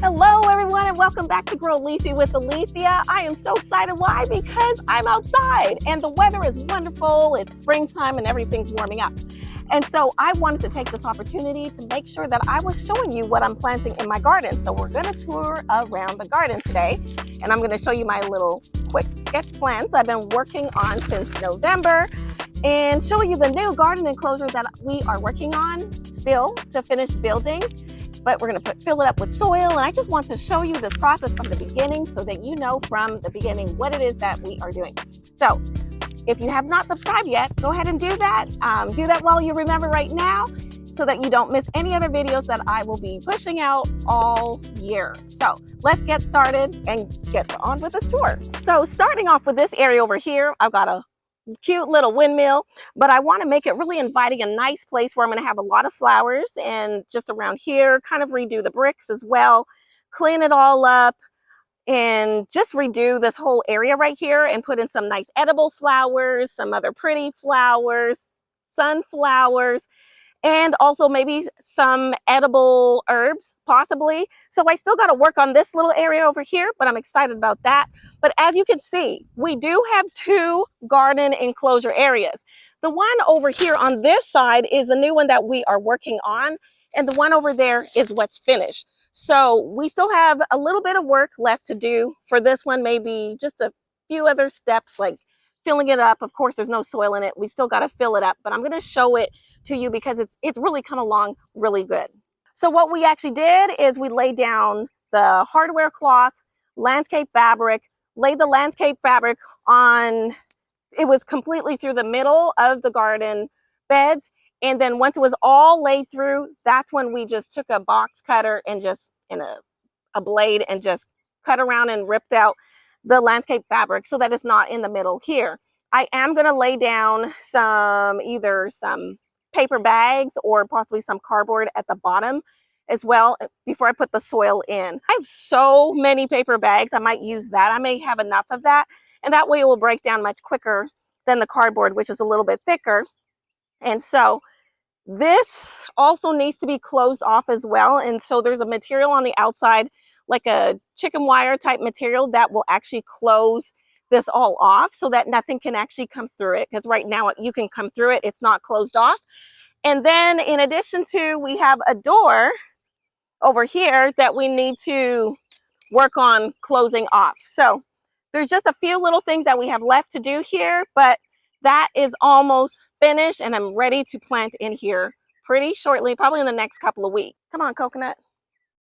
Hello everyone and welcome back to GroLeafy with Alethea. I am so excited. Why? Because I'm outside and the weather is wonderful. It's springtime and everything's warming up. And so I wanted to take this opportunity to make sure that I was showing you what I'm planting in my garden. So we're going to tour around the garden today and I'm going to show you my little quick sketch plans that I've been working on since November and show you the new garden enclosure that we are working on still to finish building. But we're going to fill it up with soil, and I just want to show you this process from the beginning so that you know from the beginning what it is that we are doing. So if you have not subscribed yet, go ahead and do that. Do that while you remember right now so that you don't miss any other videos that I will be pushing out all year. So let's get started and get on with this tour. So starting off with this area over here, I've got a cute little windmill, but I want to make it really inviting, a nice place where I'm going to have a lot of flowers, and just around here kind of redo the bricks as well, clean it all up and just redo this whole area right here and put in some nice edible flowers, some other pretty flowers, sunflowers, and also maybe some edible herbs possibly. So I still got to work on this little area over here, but I'm excited about that. But as you can see, we do have two garden enclosure areas. The one over here on this side is the new one that we are working on, and the one over there is what's finished. So we still have a little bit of work left to do for this one, maybe just a few other steps like filling it up. Of course, there's no soil in it. We still got to fill it up, but I'm going to show it to you because it's really come along really good. So what we actually did is we laid down the hardware cloth, landscape fabric, laid the landscape fabric on, it was completely through the middle of the garden beds. And then once it was all laid through, that's when we just took a box cutter and just in a blade and just cut around and ripped out the landscape fabric so that it's not in the middle here. I am going to lay down either some paper bags or possibly some cardboard at the bottom as well before I put the soil in. I have so many paper bags, I might use that. I may have enough of that, and that way it will break down much quicker than the cardboard, which is a little bit thicker. And so this also needs to be closed off as well. And so there's a material on the outside, like a chicken wire type material, that will actually close this all off so that nothing can actually come through it, because right now you can come through it, it's not closed off. And then in addition to, we have a door over here that we need to work on closing off. So there's just a few little things that we have left to do here, but that is almost finished and I'm ready to plant in here pretty shortly, probably in the next couple of weeks. Come on, Coconut.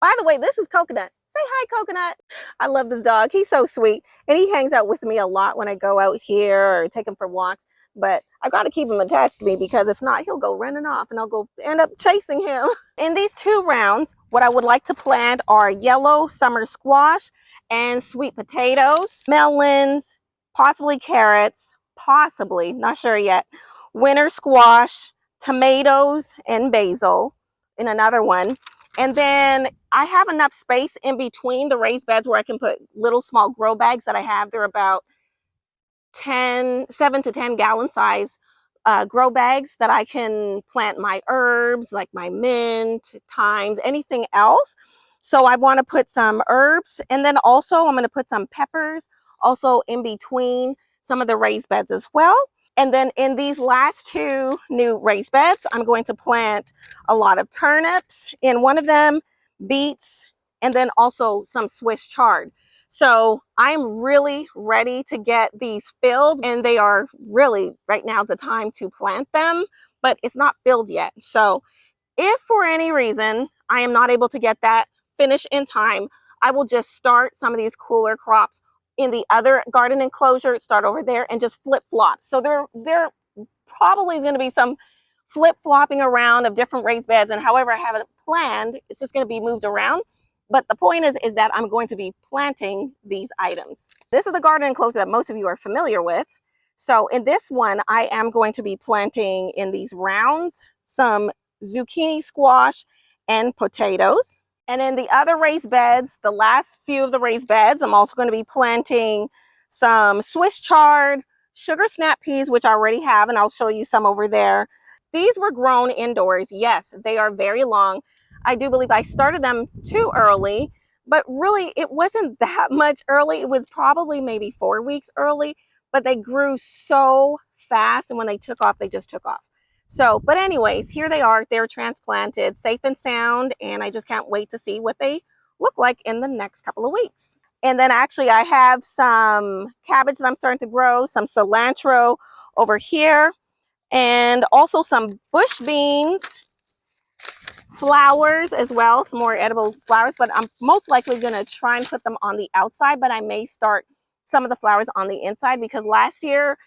By the way, this is Coconut. Say hi, Coconut. I love this dog. He's so sweet. And he hangs out with me a lot when I go out here or take him for walks. But I got to keep him attached to me, because if not, he'll go running off and I'll go end up chasing him. In these two rounds, what I would like to plant are yellow summer squash and sweet potatoes, melons, possibly carrots, possibly, not sure yet, winter squash, tomatoes, and basil in another one. And then I have enough space in between the raised beds where I can put little small grow bags that I have. They're about 7 to 10 gallon size grow bags that I can plant my herbs like my mint, thyme, anything else. So I want to put some herbs, and then also I'm going to put some peppers also in between some of the raised beds as well. And then in these last two new raised beds, I'm going to plant a lot of turnips in one of them, beets, and then also some Swiss chard. So I'm really ready to get these filled, and they are really, right now is the time to plant them, but it's not filled yet. So if for any reason I am not able to get that finished in time, I will just start some of these cooler crops in the other garden enclosure, start over there and just flip-flop. So there probably is going to be some flip-flopping around of different raised beds, and however I have it planned, it's just going to be moved around. But the point is that I'm going to be planting these items. This is the garden enclosure that most of you are familiar with. So in this one, I am going to be planting in these rounds some zucchini squash and potatoes. And in the other raised beds, the last few of the raised beds, I'm also going to be planting some Swiss chard, sugar snap peas, which I already have, and I'll show you some over there. These were grown indoors. Yes, they are very long. I do believe I started them too early, but really it wasn't that much early. It was probably maybe 4 weeks early, but they grew so fast, and when they took off, they just took off. So, but anyways, here they are. They're transplanted, safe and sound, and I just can't wait to see what they look like in the next couple of weeks. And then actually I have some cabbage that I'm starting to grow, some cilantro over here, and also some bush beans, flowers as well, some more edible flowers, but I'm most likely going to try and put them on the outside, but I may start some of the flowers on the inside because last year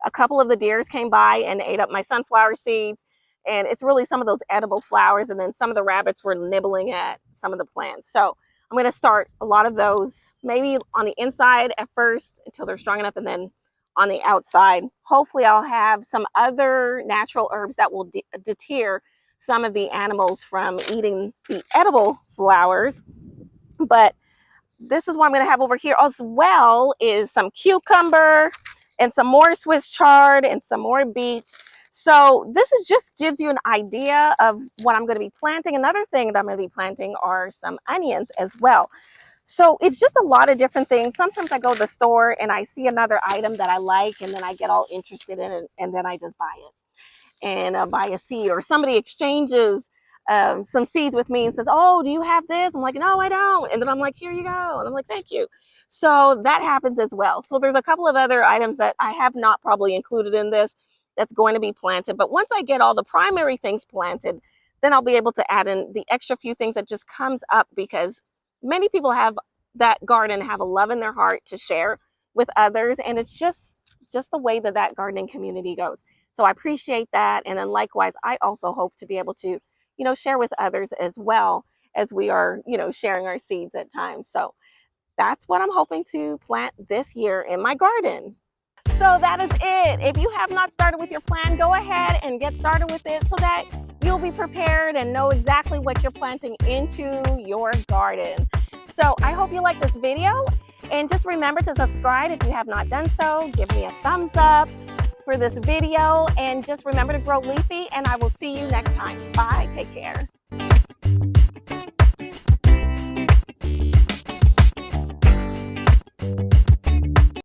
a couple of the deers came by and ate up my sunflower seeds, and it's really some of those edible flowers, and then some of the rabbits were nibbling at some of the plants. So I'm going to start a lot of those maybe on the inside at first until they're strong enough, and then on the outside. Hopefully I'll have some other natural herbs that will deter some of the animals from eating the edible flowers. But this is what I'm going to have over here as well, is some cucumber and some more Swiss chard and some more beets. So this is just gives you an idea of what I'm going to be planting. Another thing that I'm going to be planting are some onions as well. So it's just a lot of different things. Sometimes I go to the store and I see another item that I like, and then I get all interested in it, and then I just buy it and buy a seed, or somebody exchanges some seeds with me and says, oh, do you have this? I'm like, no, I don't. And then I'm like, here you go. And I'm like, thank you. So that happens as well. So there's a couple of other items that I have not probably included in this that's going to be planted. But once I get all the primary things planted, then I'll be able to add in the extra few things that just comes up, because many people have that garden, have a love in their heart to share with others. And it's just the way that that gardening community goes. So I appreciate that. And then likewise, I also hope to be able to, share with others as well, as we are, sharing our seeds at times. So that's what I'm hoping to plant this year in my garden. So that is it. If you have not started with your plan, go ahead and get started with it so that you'll be prepared and know exactly what you're planting into your garden. So I hope you like this video, and just remember to subscribe if you have not done so. Give me a thumbs up for this video, and just remember to grow leafy, and I will see you next time. Bye. Take care.